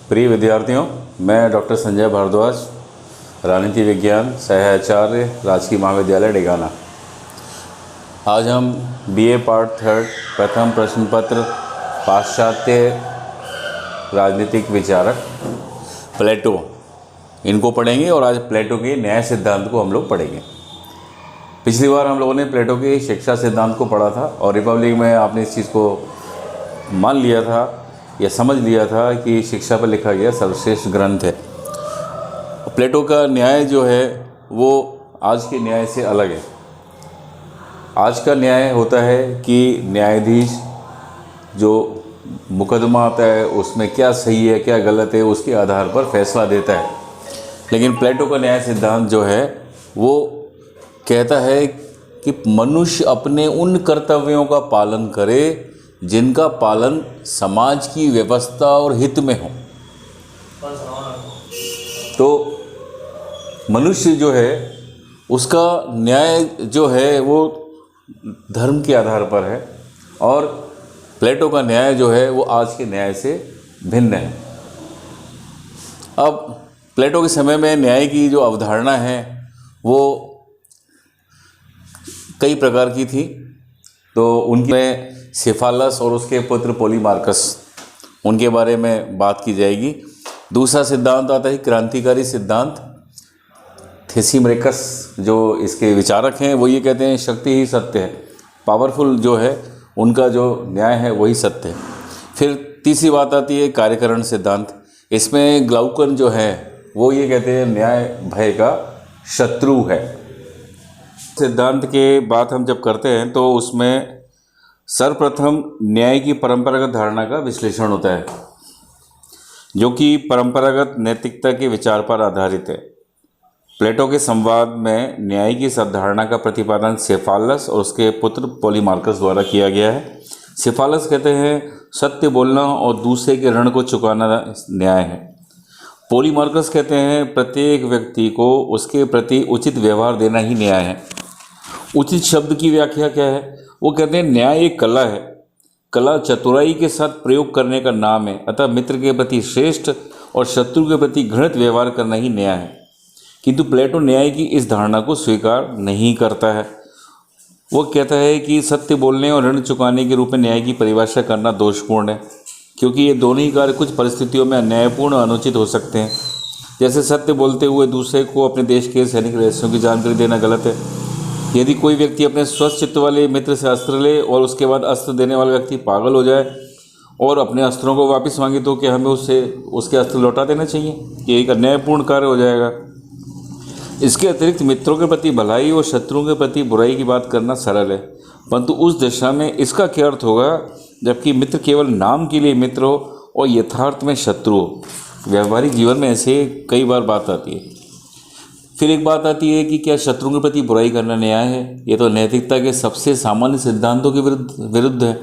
प्रिय विद्यार्थियों, मैं डॉक्टर संजय भारद्वाज, राजनीति विज्ञान सहाचार्य, राजकीय महाविद्यालय डेगाना। आज हम बीए पार्ट 3 प्रथम प्रश्न पत्र पाश्चात्य राजनीतिक विचारक प्लेटो इनको पढ़ेंगे और आज प्लेटो के न्याय सिद्धांत को हम लोग पढ़ेंगे। पिछली बार हम लोगों ने प्लेटो के शिक्षा सिद्धांत को पढ़ा था और रिपब्लिक में आपने इस चीज़ को मान लिया था या समझ लिया था कि शिक्षा पर लिखा गया सर्वश्रेष्ठ ग्रंथ है। प्लेटो का न्याय जो है वो आज के न्याय से अलग है। आज का न्याय होता है कि न्यायाधीश जो मुकदमा आता है उसमें क्या सही है क्या गलत है उसके आधार पर फैसला देता है। लेकिन प्लेटो का न्याय सिद्धांत जो है वो कहता है कि मनुष्य अपने उन कर्तव्यों का पालन करे जिनका पालन समाज की व्यवस्था और हित में हो। तो मनुष्य जो है उसका न्याय जो है वो धर्म के आधार पर है और प्लेटो का न्याय जो है वो आज के न्याय से भिन्न है। अब प्लेटो के समय में न्याय की जो अवधारणा है वो कई प्रकार की थी। तो उनमें सिफालस और उसके पुत्र पोलीमार्कस, उनके बारे में बात की जाएगी। दूसरा सिद्धांत आता है क्रांतिकारी सिद्धांत। थेसीमरेकस जो इसके विचारक हैं वो ये कहते हैं शक्ति ही सत्य है, पावरफुल जो है उनका जो न्याय है वही सत्य है। फिर तीसरी बात आती है कार्यकरण सिद्धांत। इसमें ग्लाउकन जो है वो ये कहते हैं न्याय भय का शत्रु है। सिद्धांत के बात हम जब करते हैं तो उसमें सर्वप्रथम न्याय की परंपरागत धारणा का विश्लेषण होता है जो कि परंपरागत नैतिकता के विचार पर आधारित है। प्लेटो के संवाद में न्याय की इस अवधारणा का प्रतिपादन सिफालस और उसके पुत्र पोलीमार्कस द्वारा किया गया है। सिफालस कहते हैं सत्य बोलना और दूसरे के ऋण को चुकाना न्याय है। पोलीमार्कस कहते हैं प्रत्येक व्यक्ति को उसके प्रति उचित व्यवहार देना ही न्याय है। उचित शब्द की व्याख्या क्या है? वो कहते हैं न्याय एक कला है, कला चतुराई के साथ प्रयोग करने का नाम है। अतः मित्र के प्रति श्रेष्ठ और शत्रु के प्रति घृणित व्यवहार करना ही न्याय है। किंतु प्लेटो न्याय की इस धारणा को स्वीकार नहीं करता है। वो कहता है कि सत्य बोलने और ऋण चुकाने के रूप में न्याय की परिभाषा करना दोषपूर्ण है, क्योंकि ये दोनों ही कार्य कुछ परिस्थितियों में अन्यायपूर्ण और अनुचित हो सकते हैं। जैसे सत्य बोलते हुए दूसरे को अपने देश के सैनिक रहस्यों की जानकारी देना गलत है। यदि कोई व्यक्ति अपने स्वस्थ चित्त वाले मित्र से अस्त्र ले और उसके बाद अस्त्र देने वाला व्यक्ति पागल हो जाए और अपने अस्त्रों को वापस मांगे तो क्या हमें उसके अस्त्र लौटा देना चाहिए? ये एक अन्यायपूर्ण कार्य हो जाएगा। इसके अतिरिक्त मित्रों के प्रति भलाई और शत्रुओं के प्रति बुराई की बात करना सरल है, परंतु उस दिशा में इसका क्या अर्थ होगा जबकि मित्र केवल नाम के लिए मित्र हो और यथार्थ में शत्रु हो। व्यावहारिक जीवन में ऐसे कई बार बात आती है। फिर एक बात आती है कि क्या शत्रुओं के प्रति बुराई करना न्याय है? ये तो नैतिकता के सबसे सामान्य सिद्धांतों के विरुद्ध है।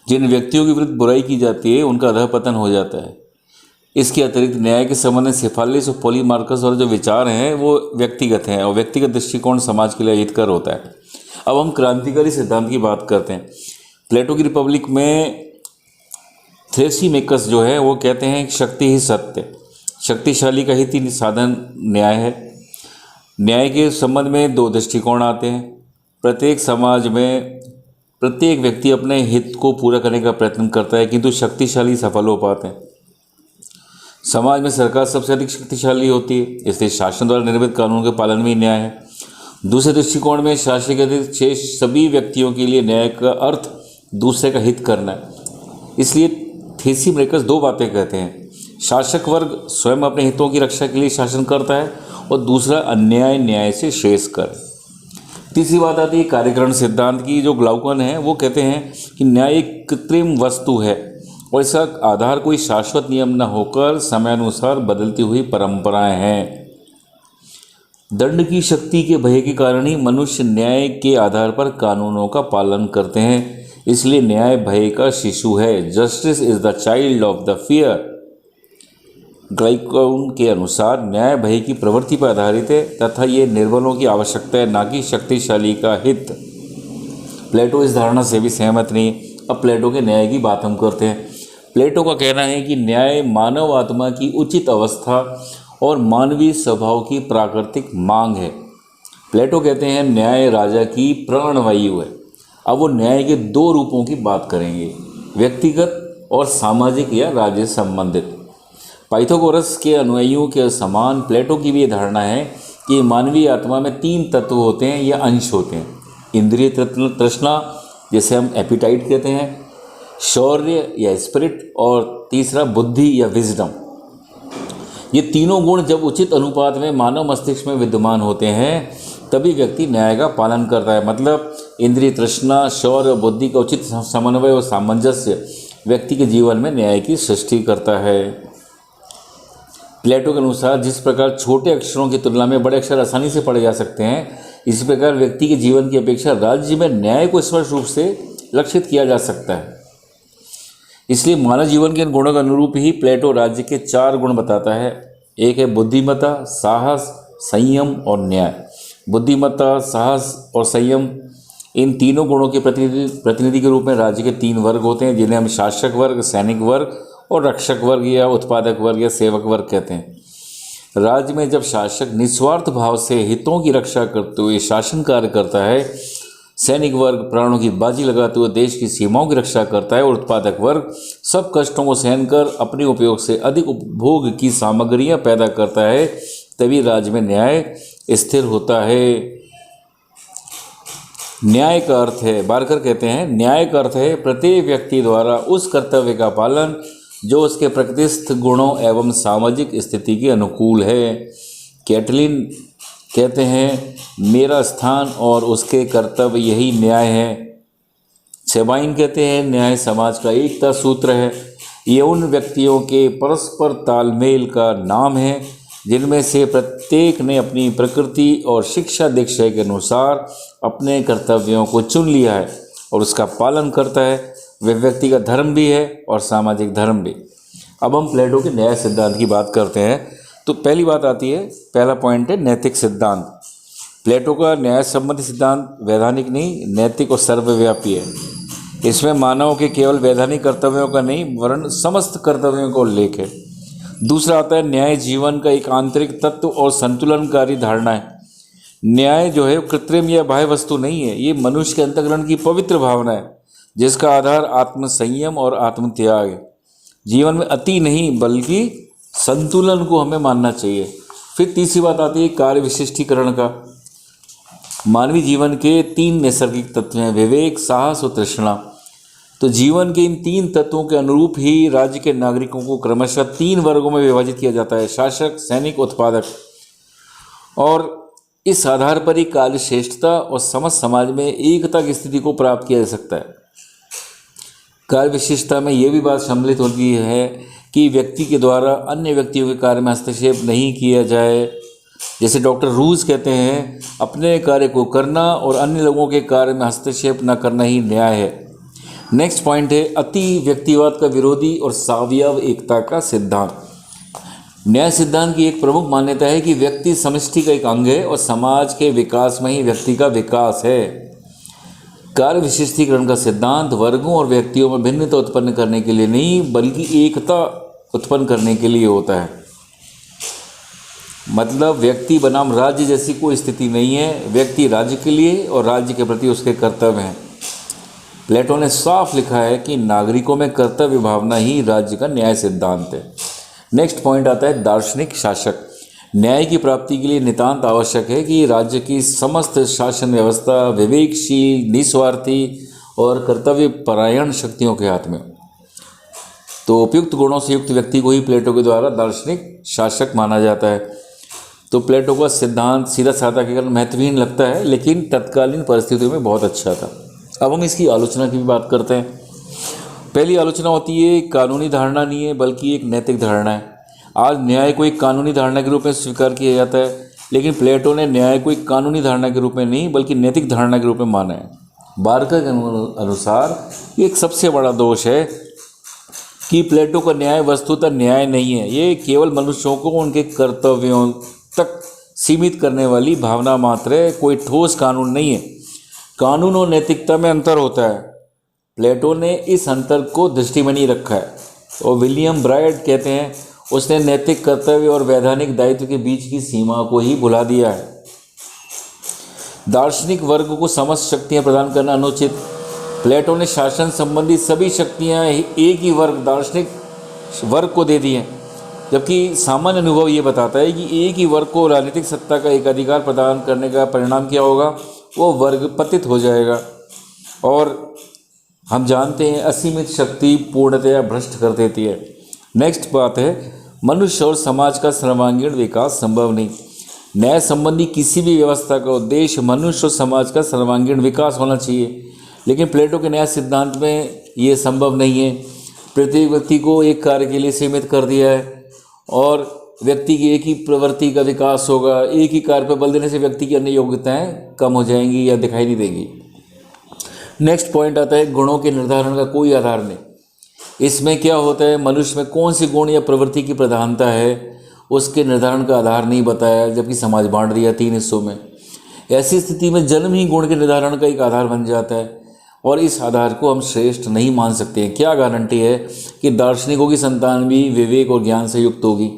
जिन व्यक्तियों के विरुद्ध बुराई की जाती है उनका अधःपतन हो जाता है। इसके अतिरिक्त न्याय के संबंध में सिफालिस और पोलीमार्कस और जो विचार हैं वो व्यक्तिगत हैं और व्यक्तिगत दृष्टिकोण समाज के लिए हितकर होता है। अब हम क्रांतिकारी सिद्धांत की बात करते हैं। प्लेटो की रिपब्लिक में थ्रेसीमेकस जो है वो कहते हैं शक्ति ही सत्य, शक्तिशाली का हित ही साधन न्याय है। न्याय के संबंध में दो दृष्टिकोण आते हैं। प्रत्येक समाज में प्रत्येक व्यक्ति अपने हित को पूरा करने का प्रयत्न करता है, किंतु शक्तिशाली सफल हो पाते हैं। समाज में सरकार सबसे अधिक शक्तिशाली होती है, इसलिए शासन द्वारा निर्मित कानून के पालन में ही न्याय है। दूसरे दृष्टिकोण में शासक के अतिरिक्त शेष सभी व्यक्तियों के लिए न्याय का अर्थ दूसरे का हित करना है। इसलिए थेसीमरेकस दो बातें कहते हैं, शासक वर्ग स्वयं अपने हितों की रक्षा के लिए शासन करता है और दूसरा अन्याय न्याय से शेष कर। तीसरी बात आती है कार्यकरण सिद्धांत की। जो ग्लाउकन है वो कहते हैं कि न्याय एक कृत्रिम वस्तु है और इसका आधार कोई शाश्वत नियम न होकर समयानुसार बदलती हुई परंपराएं हैं। दंड की शक्ति के भय के कारण ही मनुष्य न्याय के आधार पर कानूनों का पालन करते हैं। इसलिए न्याय भय का शिशु है। Justice is the child of the fear. Glaucon के अनुसार न्याय भय की प्रवृत्ति पर आधारित है तथा ये निर्बलों की आवश्यकता है, ना कि शक्तिशाली का हित। प्लेटो इस धारणा से भी सहमत नहीं। अब प्लेटो के न्याय की बात हम करते हैं। प्लेटो का कहना है कि न्याय मानव आत्मा की उचित अवस्था और मानवीय स्वभाव की प्राकृतिक मांग है। प्लेटो कहते हैं न्याय राजा की प्राणवायु है। अब वो न्याय के दो रूपों की बात करेंगे, व्यक्तिगत और सामाजिक या राज्य संबंधित। पाइथागोरस के अनुयायियों के समान प्लेटो की भी ये धारणा है कि मानवीय आत्मा में तीन तत्व होते हैं या अंश होते हैं, इंद्रिय तृष्णा जिसे हम एपिटाइट कहते हैं, शौर्य या स्पिरिट, और तीसरा बुद्धि या विजडम। ये तीनों गुण जब उचित अनुपात में मानव मस्तिष्क में विद्यमान होते हैं तभी व्यक्ति न्याय का पालन करता है। मतलब इंद्रिय तृष्णा, शौर्य और बुद्धि का उचित समन्वय और सामंजस्य व्यक्ति के जीवन में न्याय की सृष्टि करता है। प्लेटो के अनुसार जिस प्रकार छोटे अक्षरों की तुलना में बड़े अक्षर आसानी से पढ़े जा सकते हैं, इसी प्रकार व्यक्ति के जीवन की अपेक्षा राज्य में न्याय को स्पष्ट रूप से लक्षित किया जा सकता है। इसलिए मानव जीवन के इन गुणों के अनुरूप ही प्लेटो राज्य के 4 गुण बताता है। एक है बुद्धिमत्ता, साहस, संयम और न्याय। बुद्धिमत्ता, साहस और संयम, इन तीनों गुणों के प्रतिनिधि के रूप में राज्य के 3 वर्ग होते हैं, जिन्हें हम शासक वर्ग, सैनिक वर्ग और रक्षक वर्ग या उत्पादक वर्ग या सेवक वर्ग कहते हैं। राज्य में जब शासक निस्वार्थ भाव से हितों की रक्षा करते हुए शासन कार्य करता है, सैनिक वर्ग प्राणों की बाजी लगाते हुए देश की सीमाओं की रक्षा करता है, और उत्पादक वर्ग सब कष्टों को सहन कर अपने उपयोग से अधिक उपभोग की सामग्रियां पैदा करता है, तभी राज्य में न्याय स्थिर होता है। न्याय का अर्थ है, बारकर कहते हैं, न्याय का अर्थ है प्रत्येक व्यक्ति द्वारा उस कर्तव्य का पालन जो उसके प्रकृतिस्थ गुणों एवं सामाजिक स्थिति के अनुकूल है। कैटलिन कहते हैं मेरा स्थान और उसके कर्तव्य यही न्याय है। सेबाइन कहते हैं न्याय समाज का एकता सूत्र है। ये उन व्यक्तियों के परस्पर तालमेल का नाम है जिनमें से प्रत्येक ने अपनी प्रकृति और शिक्षा दीक्षा के अनुसार अपने कर्तव्यों को चुन लिया है और उसका पालन करता है। वह व्यक्ति का धर्म भी है और सामाजिक धर्म भी। अब हम प्लेटो के न्याय सिद्धांत की बात करते हैं। तो पहली बात आती है, पहला पॉइंट है नैतिक सिद्धांत। प्लेटो का न्याय संबंधी सिद्धांत वैधानिक नहीं, नैतिक और सर्वव्यापी है। इसमें मानव के केवल वैधानिक कर्तव्यों का नहीं वरन समस्त कर्तव्यों का उल्लेख है। दूसरा आता है न्याय जीवन का एक आंतरिक तत्व और संतुलनकारी धारणा है। न्याय जो है कृत्रिम या बाह्य वस्तु नहीं है, ये मनुष्य के अंतःकरण की पवित्र भावना है जिसका आधार आत्म संयम और आत्म त्याग है। जीवन में अति नहीं बल्कि संतुलन को हमें मानना चाहिए। फिर तीसरी बात आती है कार्य विशिष्टीकरण का। मानवीय जीवन के 3 नैसर्गिक तत्व हैं, विवेक, साहस और तृष्णा। तो जीवन के इन 3 तत्वों के अनुरूप ही राज्य के नागरिकों को क्रमशः 3 वर्गों में विभाजित किया जाता है, शासक, सैनिक, उत्पादक। और इस आधार पर ही कार्य श्रेष्ठता और समस्त समाज में एकता की स्थिति को प्राप्त किया जा सकता है। कार्य विशिष्टता में यह भी बात सम्मिलित होती है कि व्यक्ति के द्वारा अन्य व्यक्तियों के कार्य में हस्तक्षेप नहीं किया जाए। जैसे डॉक्टर रूज कहते हैं अपने कार्य को करना और अन्य लोगों के कार्य में हस्तक्षेप न करना ही न्याय है। नेक्स्ट पॉइंट है अति व्यक्तिवाद का विरोधी और सावयव एकता का सिद्धांत। न्याय सिद्धांत की एक प्रमुख मान्यता है कि व्यक्ति समष्टि का एक अंग है और समाज के विकास में ही व्यक्ति का विकास है। कार्य विशिष्टीकरण का सिद्धांत वर्गों और व्यक्तियों में भिन्नता उत्पन्न करने के लिए नहीं बल्कि एकता उत्पन्न करने के लिए होता है। मतलब व्यक्ति बनाम राज्य जैसी कोई स्थिति नहीं है, व्यक्ति राज्य के लिए और राज्य के प्रति उसके कर्तव्य हैं। प्लेटो ने साफ लिखा है कि नागरिकों में कर्तव्य भावना ही राज्य का न्याय सिद्धांत है। नेक्स्ट पॉइंट आता है दार्शनिक शासक। न्याय की प्राप्ति के लिए नितांत आवश्यक है कि राज्य की समस्त शासन व्यवस्था विवेकशील, निस्वार्थी और कर्तव्य परायण शक्तियों के हाथ में। तो उपयुक्त गुणों से युक्त व्यक्ति को ही प्लेटो के द्वारा दार्शनिक शासक माना जाता है। तो प्लेटो का सिद्धांत सीधा साधा के कारण महत्वहीन लगता है लेकिन तत्कालीन परिस्थितियों में बहुत अच्छा था। अब हम इसकी आलोचना की भी बात करते हैं। पहली आलोचना होती है कानूनी धारणा नहीं है बल्कि एक नैतिक धारणा है। आज न्याय को एक कानूनी धारणा के रूप में स्वीकार किया जाता है, लेकिन प्लेटो ने न्याय को एक कानूनी धारणा के रूप में नहीं बल्कि नैतिक धारणा के रूप में माना है। बारकर के अनुसार एक सबसे बड़ा दोष है कि प्लेटो का न्याय वस्तुतः न्याय नहीं है, ये केवल मनुष्यों को उनके कर्तव्यों तक सीमित करने वाली भावना मात्र है, कोई ठोस कानून नहीं है। कानून और नैतिकता में अंतर होता है। प्लेटो ने इस अंतर को दृष्टि में नहीं रखा है। और विलियम ब्राइड कहते हैं उसने नैतिक कर्तव्य और वैधानिक दायित्व के बीच की सीमा को ही भुला दिया है। दार्शनिक वर्ग को समस्त शक्तियां प्रदान करना अनुचित। प्लेटो ने शासन संबंधी सभी शक्तियां एक ही वर्ग दार्शनिक वर्ग को दे दी हैं, जबकि सामान्य अनुभव ये बताता है कि एक ही वर्ग को राजनीतिक सत्ता का एक अधिकार प्रदान करने का परिणाम क्या होगा, वो वर्ग पतित हो जाएगा। और हम जानते हैं असीमित शक्ति पूर्णतया भ्रष्ट कर देती है। नेक्स्ट बात है, मनुष्य और समाज का सर्वांगीण विकास संभव नहीं। न्याय संबंधी किसी भी व्यवस्था का उद्देश्य मनुष्य और समाज का सर्वांगीण विकास होना चाहिए, लेकिन प्लेटो के न्याय सिद्धांत में ये संभव नहीं है। प्रत्येक व्यक्ति को एक कार्य के लिए सीमित कर दिया है और व्यक्ति की एक ही प्रवृत्ति का विकास होगा। एक ही कार्य पर बल देने से व्यक्ति की अन्य योग्यताएं कम हो जाएंगी या दिखाई नहीं देंगी। नेक्स्ट पॉइंट आता है, गुणों के निर्धारण का कोई आधार नहीं। इसमें क्या होता है, मनुष्य में कौन सी गुण या प्रवृत्ति की प्रधानता है उसके निर्धारण का आधार नहीं बताया, जबकि समाज बांट दिया 3 हिस्सों में। ऐसी स्थिति में जन्म ही गुण के निर्धारण का एक आधार बन जाता है और इस आधार को हम श्रेष्ठ नहीं मान सकते हैं। क्या गारंटी है कि दार्शनिकों की संतान भी विवेक और ज्ञान से युक्त होगी।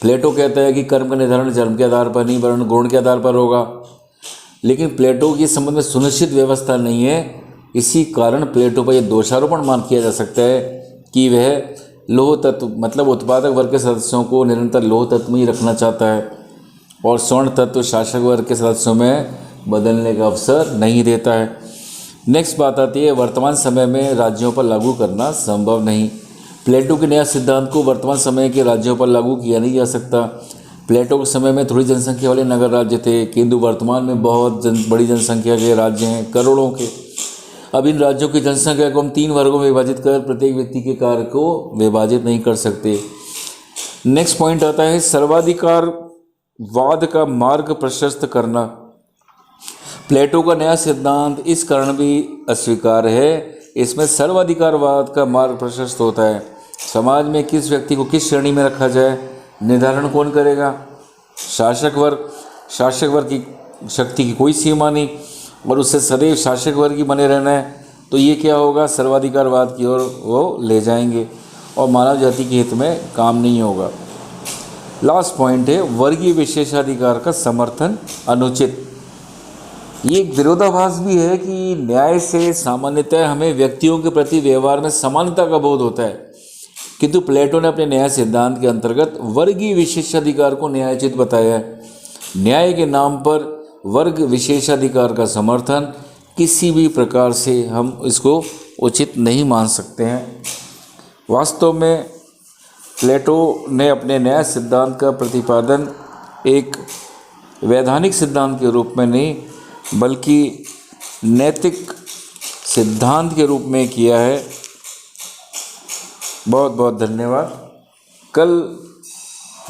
प्लेटो कहता है कि कर्म का निर्धारण जन्म के आधार पर नहीं वरन गुण के आधार पर होगा, लेकिन प्लेटो के संबंध में सुनिश्चित व्यवस्था नहीं है। इसी कारण प्लेटो पर यह दोषारोपण मान किया जा सकता है कि वह लौह तत्व मतलब उत्पादक वर्ग के सदस्यों को निरंतर लौह तत्व में ही रखना चाहता है और स्वर्ण तत्व शासक वर्ग के सदस्यों में बदलने का अवसर नहीं देता है। नेक्स्ट बात आती है, वर्तमान समय में राज्यों पर लागू करना संभव नहीं। प्लेटो के न्याय सिद्धांत को वर्तमान समय के राज्यों पर लागू किया नहीं जा सकता। प्लेटो के समय में थोड़ी जनसंख्या वाले नगर राज्य थे, किंतु वर्तमान में बहुत बड़ी जनसंख्या के राज्य हैं, करोड़ों के। अब इन राज्यों की जनसंख्या को हम 3 वर्गों में विभाजित कर प्रत्येक व्यक्ति के कार्य को विभाजित नहीं कर सकते। नेक्स्ट पॉइंट आता है, सर्वाधिकारवाद का मार्ग प्रशस्त करना। प्लेटो का नया सिद्धांत इस कारण भी अस्वीकार है, इसमें सर्वाधिकारवाद का मार्ग प्रशस्त होता है। समाज में किस व्यक्ति को किस श्रेणी में रखा जाए निर्धारण कौन करेगा? शासक वर्ग। शासक वर्ग की शक्ति की कोई सीमा नहीं और उससे सदैव शासक वर्ग ही बने रहना है, तो ये क्या होगा, सर्वाधिकारवाद की ओर वो ले जाएंगे और मानव जाति के हित में काम नहीं होगा। लास्ट पॉइंट है, वर्गीय विशेषाधिकार का समर्थन अनुचित। ये एक विरोधाभास भी है कि न्याय से सामान्यतः हमें व्यक्तियों के प्रति व्यवहार में समानता का बोध होता है, किंतु प्लेटो ने अपने न्याय सिद्धांत के अंतर्गत वर्गीय विशेषाधिकार को न्यायोचित बताया है। न्याय के नाम पर वर्ग विशेषाधिकार का समर्थन किसी भी प्रकार से हम इसको उचित नहीं मान सकते हैं। वास्तव में प्लेटो ने अपने न्याय सिद्धांत का प्रतिपादन एक वैधानिक सिद्धांत के रूप में नहीं बल्कि नैतिक सिद्धांत के रूप में किया है। बहुत बहुत धन्यवाद। कल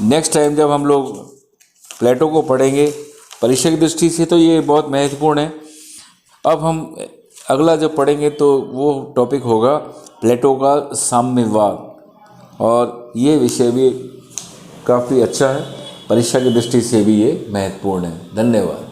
नेक्स्ट टाइम जब हम लोग प्लेटो को पढ़ेंगे परीक्षा की दृष्टि से तो ये बहुत महत्वपूर्ण है। अब हम अगला जब पढ़ेंगे तो वो टॉपिक होगा प्लेटो का साम्यवाद और ये विषय भी काफ़ी अच्छा है, परीक्षा की दृष्टि से भी ये महत्वपूर्ण है। धन्यवाद।